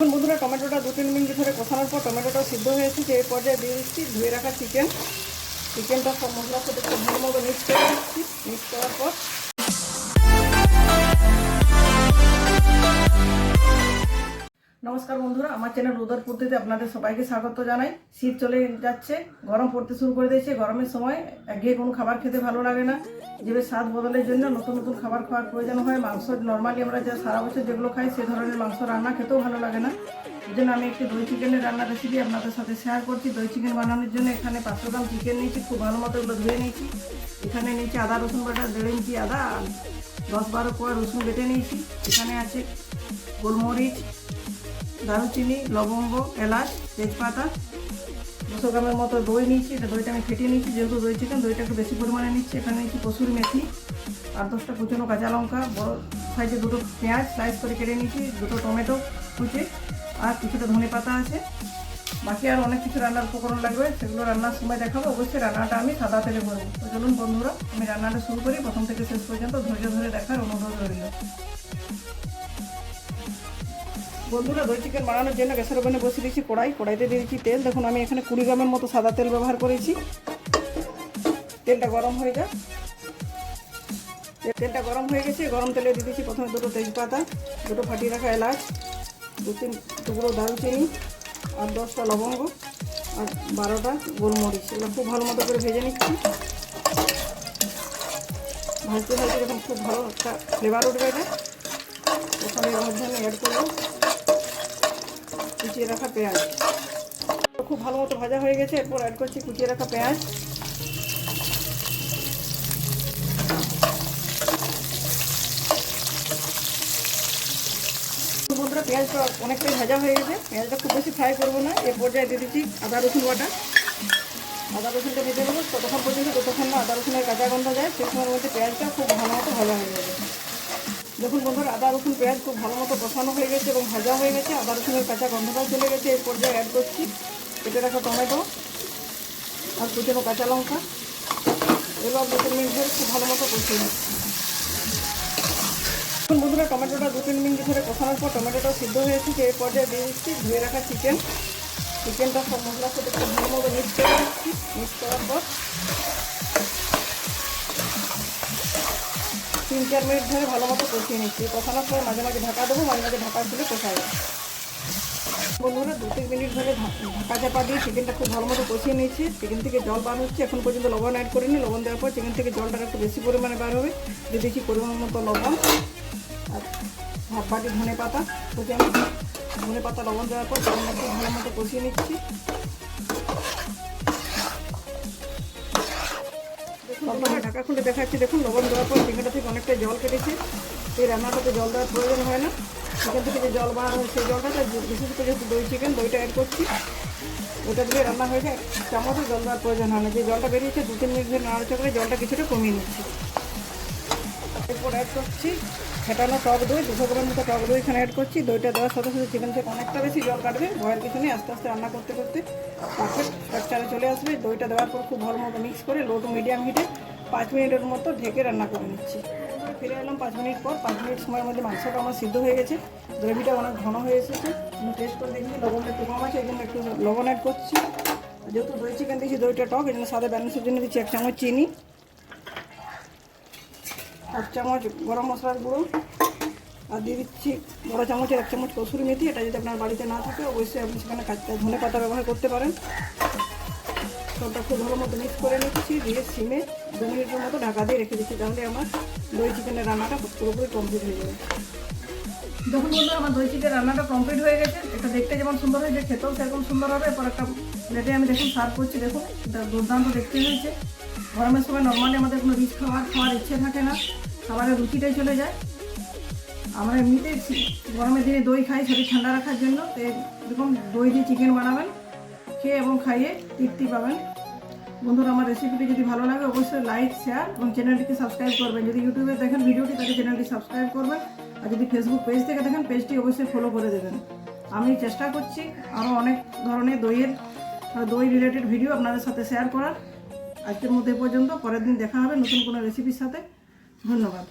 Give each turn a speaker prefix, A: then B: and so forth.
A: বন্ধুরা টমেটোটা 2-3 মিনিট ধরে কষানোর পর টমেটোটা সিদ্ধ হয়েছে। যে এই পর্যায়ে দিয়ে দিচ্ছি ধুয়ে রাখা চিকেনটা সব মশলার সাথে খুব ভালো মতো মিক্স করে দিচ্ছি। মিক্স করার পর নমস্কার বন্ধুরা, আমার চ্যানেল রোদার পদ্ধতিতে আপনাদের সবাইকে স্বাগত জানাই। শীত চলে যাচ্ছে, গরম পড়তে শুরু করে দিয়েছে। গরমের সময় একঘেয়ে কোনো খাবার খেতে ভালো লাগে না। জিভের স্বাদ বদলের জন্য নতুন নতুন খাবার খাওয়ার প্রয়োজন হয়। মাংস নর্মালি আমরা যা সারা বছর যেগুলো খাই সে ধরনের মাংস রান্না খেতেও ভালো লাগে না। এই জন্য আমি একটি দই চিকেনের রান্নার রেসিপি আপনাদের সাথে শেয়ার করছি। দই চিকেন বানানোর জন্য এখানে 500 গ্রাম চিকেন নিয়েছি, খুব ভালো মতো এগুলো ধুয়ে নিয়েছি। এখানে নিয়েছি আদা রসুন বাটা 1.5 ইঞ্চি আদা আর 10-12 কোয়া রসুন বেটে নিয়েছি। এখানে আছে গোলমরিচ, দারুচিনি, লবঙ্গ, এলাচ, তেজপাতা। 200 গ্রামের মতো দই নিয়েছি। এটা দইটা আমি ফেটিয়ে নিয়েছি, যেহেতু দই চিকেন দইটা একটু বেশি পরিমাণে নিচ্ছি। এখানে নিয়েছি কসুরি মেথি আর 10টা কুচনো কাঁচা লঙ্কা, বড় সাইজে 2টো পেঁয়াজ স্লাইস করে কেটে নিয়েছি, 2টো টমেটো কুচি আর কিছুটা ধনে পাতা আছে। বাকি আর অনেক কিছু রান্নার উপকরণ লাগবে, সেগুলো রান্নার সময় দেখাবো। অবশ্যই রান্নাটা আমি সাদা তেলে করবো। তো চলুন বন্ধুরা, আমি রান্নাটা শুরু করি। প্রথম থেকে শেষ পর্যন্ত ধৈর্য ধরে দেখার অনুরোধ রইল। বন্ধুরা, দই চিকেন বানানোর জন্য গ্যাসের ওভেনে বসিয়ে দিয়েছি কড়াইতে দিয়ে দিচ্ছি তেল। দেখুন আমি এখানে 20 গ্রামের মতো সাদা তেল ব্যবহার করেছি। তেলটা গরম হয়ে যায়। তেলটা গরম হয়ে গেছে। গরম তেলে দিয়ে দিচ্ছি প্রথমে 2টো তেজপাতা, 2টো ফাটিয়ে রাখা এলাচ, 2-3 টুকরো দারুচিনি আর 10টা লবঙ্গ আর 12টা গোলমরিচ। এগুলো খুব ভালো মতো করে ভেজে নিচ্ছি। ভাজতে ভাজতে যখন খুব ভালো একটা ফ্লেভার উঠবে এটা, তখন এর মধ্যে আমি অ্যাড করবো কুচিয়ে রাখা পেঁয়াজ। খুব ভালো মতো ভাজা হয়ে গেছে। এরপর অ্যাড করছি কুচিয়ে রাখা পেঁয়াজ। বন্ধুরা, পেঁয়াজটা অনেকটাই ভাজা হয়ে গেছে। পেঁয়াজটা খুব বেশি ফ্রাই করবো না। এর পর্যায়ে দিয়ে দিচ্ছি আদা রসুন বাটা। আদা রসুনটা ভেজে নেবো ততক্ষণ পর্যন্ত যতক্ষণ না আদা রসুনের কাঁচা গন্ধ যায়। সেই সময়ের মধ্যে পেঁয়াজটা খুব ভালো মতো ভাজা হয়ে যাবে। দেখুন বন্ধুরা, আদা রসুন পেঁয়াজ খুব ভালো মতো কষানো হয়ে গেছে এবং ভাজা হয়ে গেছে। আদা রসুনের কাঁচা গন্ধটাও চলে গেছে। এর পর্যায়ে অ্যাড করছি কেটে রাখা টমেটো আর কুচনো কাঁচা লঙ্কা। এগুলো 2-3 মিনিট ধরে খুব ভালো মতো কষিয়ে নিচ্ছি। দেখুন বন্ধুরা, টমেটোটা 2-3 মিনিট ধরে কষানোর পর টমেটোটাও সিদ্ধ হয়েছে। যে এই পর্যায়ে দিয়ে দিচ্ছি ধুয়ে রাখা চিকেনটা সব মশলার সাথে খুব ভালো মতো মিক্স করে দিচ্ছি। মিক্স করার পর 3-4 মিনিট ধরে ভালো মতো কষিয়ে নিচ্ছি। কষানোর পর মাঝে মাঝে ঢাকা দেবো, মাঝে মাঝে ঢাকা খুলে কষাবো। বন্ধুরা, 2-3 মিনিট ধরে ঢাকা চাপা দিয়ে চিকেনটা খুব ভালো মতো কষিয়ে নিয়েছি। চিকেন থেকে জল বার হচ্ছে। এখন পর্যন্ত লবণ অ্যাড করিনি। লবণ দেওয়ার পর চিকেন থেকে জলটা একটু বেশি পরিমাণে বার হবে। দিয়ে দিচ্ছি পরিমাণ মতো লবণ আর হাফ বাটি ধনে পাতা কুচি। আমি ধনে পাতা লবণ দেওয়ার পর চিকেনটা খুব ভালো মতো কষিয়ে নিচ্ছি। ঢাকা খুলে দেখাচ্ছি। দেখুন লবণ দেওয়ার পর চিকেনটা থেকে অনেকটা জল কেটেছে। এই রান্নাটাতে জল দেওয়ার প্রয়োজন হয় না। চিকেন থেকে যে জল বার হয় সেই জলটা, বিশেষ করে যেহেতু দই চিকেন দইটা অ্যাড করছি, ওইটা দিয়ে রান্না হয়ে যায়। চামচও জল দেওয়ার প্রয়োজন হয় না। যে জলটা বেরিয়েছে 2-3 মিনিট ধরে নাড়াচাড়া করে জলটা কিছুটা কমিয়ে নিচ্ছি। এরপর অ্যাড করছি ফেটানো টক দই, 200 গ্রামের মতো টক দই এখানে অ্যাড করছি। দইটা দেওয়ার সাথে সাথে চিকেন থেকে অনেকটা বেশি জল কাটবে। ভয়ের কিছু নেই, আস্তে আস্তে রান্না করতে করতে পারফেক্ট স্ট্রাকচারে চলে আসবে। দইটা দেওয়ার পর খুব ভালো মতো মিক্স করে লো টু মিডিয়াম হিটে 5 মিনিটের মতো ঢেকে রান্না করে নিচ্ছি। ফিরে এলাম 5 মিনিট পর। 5 মিনিট সময়ের মধ্যে মাংসটা আমার সিদ্ধ হয়ে গেছে। গ্রেভিটা অনেক ঘন হয়ে এসেছে। আমি টেস্ট করে দেখি লবণটা একটু কম আছে, এই জন্য একটু লবণ অ্যাড করছি। যেহেতু দই চিকেন দিয়েছি, দইটা টক, এই জন্য সাদা ব্যালেন্সের জন্য দিচ্ছি 1 চামচ চিনি, 1 চামচ গরম মশলার গুঁড়ো আর দিয়ে দিচ্ছি বড় চামচের 1 চামচ কসুরি মেথি। এটা যদি আপনার বাড়িতে না থাকে অবশ্যই আপনি সেখানে ধনে পাতা ব্যবহার করতে পারেন। সবটা খুব ভালো মতো মিক্স করে নিচ্ছি। দিয়ে সিমে 2 মিনিটের মতো ঢাকা দিয়ে রেখে দিচ্ছি। তাহলে আমার দই চিকেনের রান্নাটা পুরোপুরি কমপ্লিট হয়ে যাবে। দেখুন বন্ধুরা, আমার দই চিকেন রান্নাটা কমপ্লিট হয়ে গেছে। এটা দেখতে যেমন সুন্দর হয়েছে, খেতেও সেরকম সুন্দর হবে। এরপর একটা প্লেটে আমি দেখুন সার্ভ করছি। দেখুন এটা দুর্দান্ত দেখতে হয়েছে। গরমের সময় নর্মালি আমাদের কোনো রিচ খাওয়ার ইচ্ছে থাকে না, খাবারের রুচিটাই চলে যায়। আমরা এমনিতেই গরমের দিনে দই খাই শরীর ঠান্ডা রাখার জন্য। তো এরকম দই দিয়ে চিকেন বানাবেন, খেয়ে এবং খাইয়ে তৃপ্তি পাবেন। বন্ধুরা, আমার রেসিপিটি যদি ভালো লাগে অবশ্যই লাইক, শেয়ার এবং চ্যানেলটিকে সাবস্ক্রাইব করবেন। যদি ইউটিউবে দেখেন ভিডিওটি, তাহলে চ্যানেলটি সাবস্ক্রাইব করবেন। আর যদি ফেসবুক পেজ থেকে দেখেন পেজটি অবশ্যই ফলো করে দেবেন। আমি চেষ্টা করছি আরও অনেক ধরনের দই রিলেটেড ভিডিও আপনাদের সাথে শেয়ার করার। আজকের মতো এ পর্যন্ত। পরের দিন দেখা হবে নতুন কোনো রেসিপির সাথে। ধন্যবাদ।